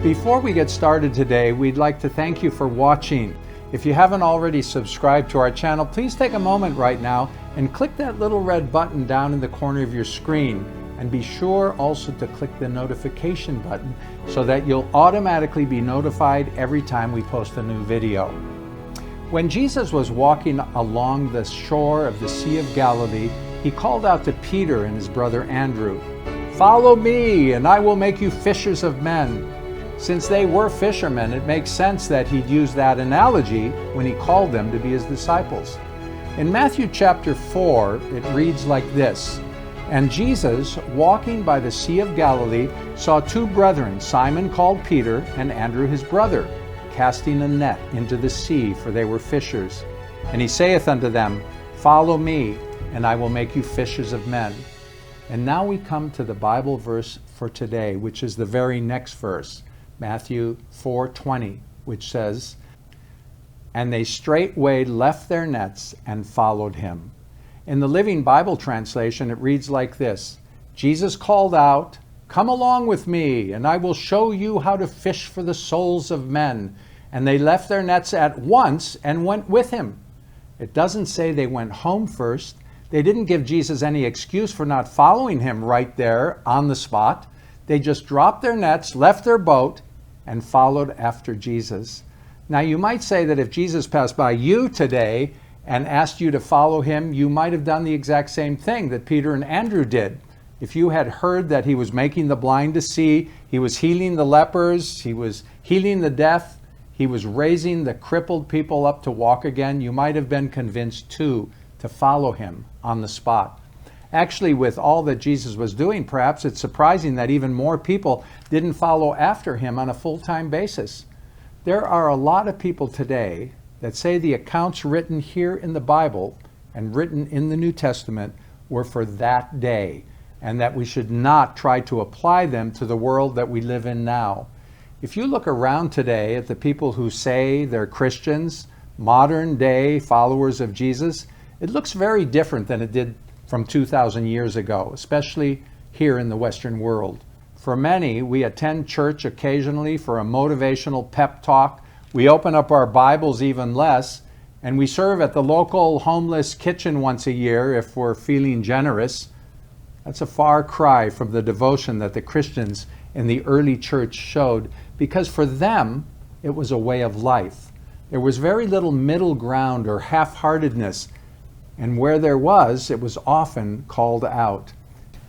Before we get started today, we'd like to thank you for watching. If you haven't already subscribed to our channel, please take a moment right now and click that little red button down in the corner of your screen. And be sure also to click the notification button so that you'll automatically be notified every time we post a new video. When Jesus was walking along the shore of the Sea of Galilee, he called out to Peter and his brother Andrew, "Follow me, and I will make you fishers of men." Since they were fishermen, it makes sense that he'd use that analogy when he called them to be his disciples. In Matthew chapter 4, it reads like this, "And Jesus, walking by the Sea of Galilee, saw two brethren, Simon called Peter, and Andrew his brother, casting a net into the sea, for they were fishers. And he saith unto them, Follow me, and I will make you fishers of men." And now we come to the Bible verse for today, which is the very next verse, Matthew 4:20, which says, "And they straightway left their nets and followed him." In the Living Bible translation, it reads like this, "Jesus called out, Come along with me, and I will show you how to fish for the souls of men. And they left their nets at once and went with him." It doesn't say they went home first. They didn't give Jesus any excuse for not following him right there on the spot. They just dropped their nets, left their boat, and followed after Jesus. Now you might say that if Jesus passed by you today and asked you to follow him, you might have done the exact same thing that Peter and Andrew did. If you had heard that he was making the blind to see, he was healing the lepers, he was healing the deaf, he was raising the crippled people up to walk again, you might have been convinced too to follow him on the spot. Actually, with all that Jesus was doing, perhaps it's surprising that even more people didn't follow after him on a full-time basis. There are a lot of people today that say the accounts written here in the Bible and written in the New Testament were for that day, and that we should not try to apply them to the world that we live in now. If you look around today at the people who say they're Christians, modern day followers of Jesus, it looks very different than it did from 2,000 years ago, especially here in the Western world. For many, we attend church occasionally for a motivational pep talk. We open up our Bibles even less, and we serve at the local homeless kitchen once a year if we're feeling generous. That's a far cry from the devotion that the Christians in the early church showed, because for them, it was a way of life. There was very little middle ground or half-heartedness, and where there was, it was often called out.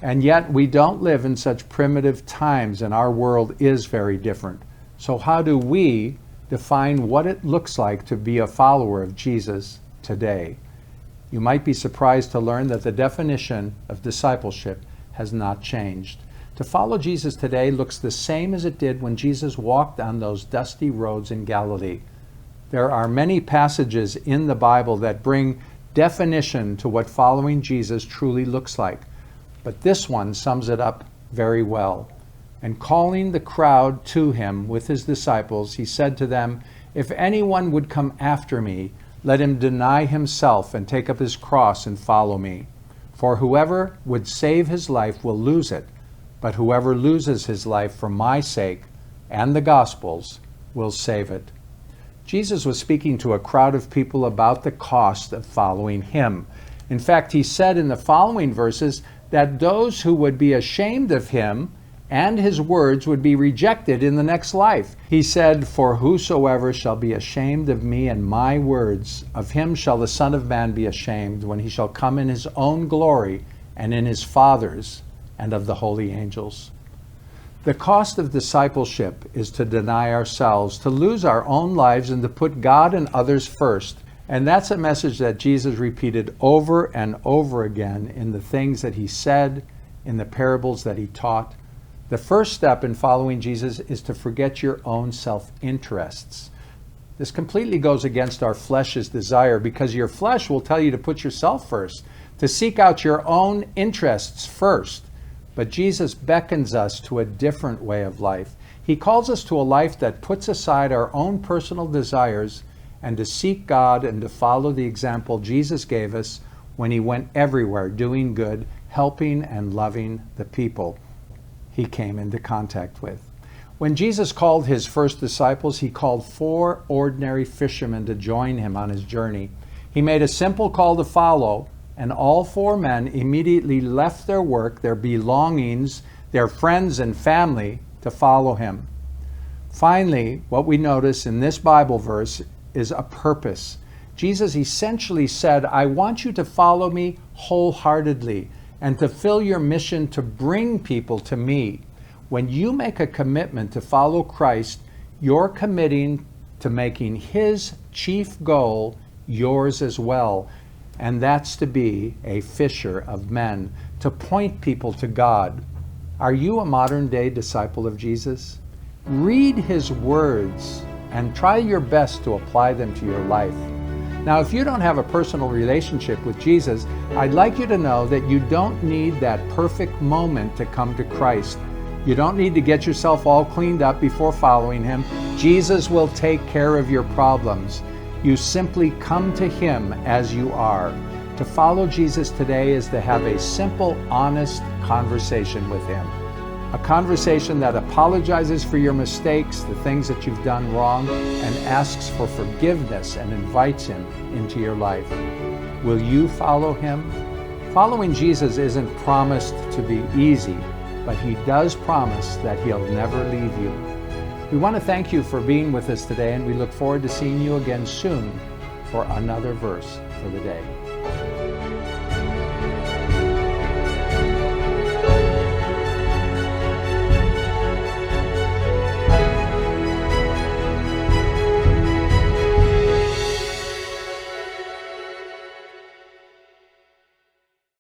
And yet we don't live in such primitive times, and our world is very different. So how do we define what it looks like to be a follower of Jesus today? You might be surprised to learn that the definition of discipleship has not changed. To follow Jesus today looks the same as it did when Jesus walked on those dusty roads in Galilee. There are many passages in the Bible that bring definition to what following Jesus truly looks like. But this one sums it up very well. And calling the crowd to him with his disciples, he said to them, "If anyone would come after me, let him deny himself and take up his cross and follow me. For whoever would save his life will lose it, but whoever loses his life for my sake and the gospel's will save it." Jesus was speaking to a crowd of people about the cost of following him. In fact, he said in the following verses that those who would be ashamed of him and his words would be rejected in the next life. He said, "For whosoever shall be ashamed of me and my words, of him shall the Son of Man be ashamed when he shall come in his own glory and in his Father's and of the holy angels." The cost of discipleship is to deny ourselves, to lose our own lives, and to put God and others first. And that's a message that Jesus repeated over and over again in the things that he said, in the parables that he taught. The first step in following Jesus is to forget your own self-interests. This completely goes against our flesh's desire, because your flesh will tell you to put yourself first, to seek out your own interests first. But Jesus beckons us to a different way of life. He calls us to a life that puts aside our own personal desires and to seek God and to follow the example Jesus gave us when he went everywhere doing good, helping and loving the people he came into contact with. When Jesus called his first disciples, he called 4 ordinary fishermen to join him on his journey. He made a simple call to follow, and all 4 men immediately left their work, their belongings, their friends and family to follow him. Finally, what we notice in this Bible verse is a purpose. Jesus essentially said, I want you to follow me wholeheartedly and to fill your mission to bring people to me. When you make a commitment to follow Christ, you're committing to making his chief goal yours as well. And that's to be a fisher of men, to point people to God. Are you a modern day disciple of Jesus? Read his words and try your best to apply them to your life. Now, if you don't have a personal relationship with Jesus, I'd like you to know that you don't need that perfect moment to come to Christ. You don't need to get yourself all cleaned up before following him. Jesus will take care of your problems. You simply come to him as you are. To follow Jesus today is to have a simple, honest conversation with him. A conversation that apologizes for your mistakes, the things that you've done wrong, and asks for forgiveness and invites him into your life. Will you follow him? Following Jesus isn't promised to be easy, but he does promise that he'll never leave you. We want to thank you for being with us today, and we look forward to seeing you again soon for another verse for the day.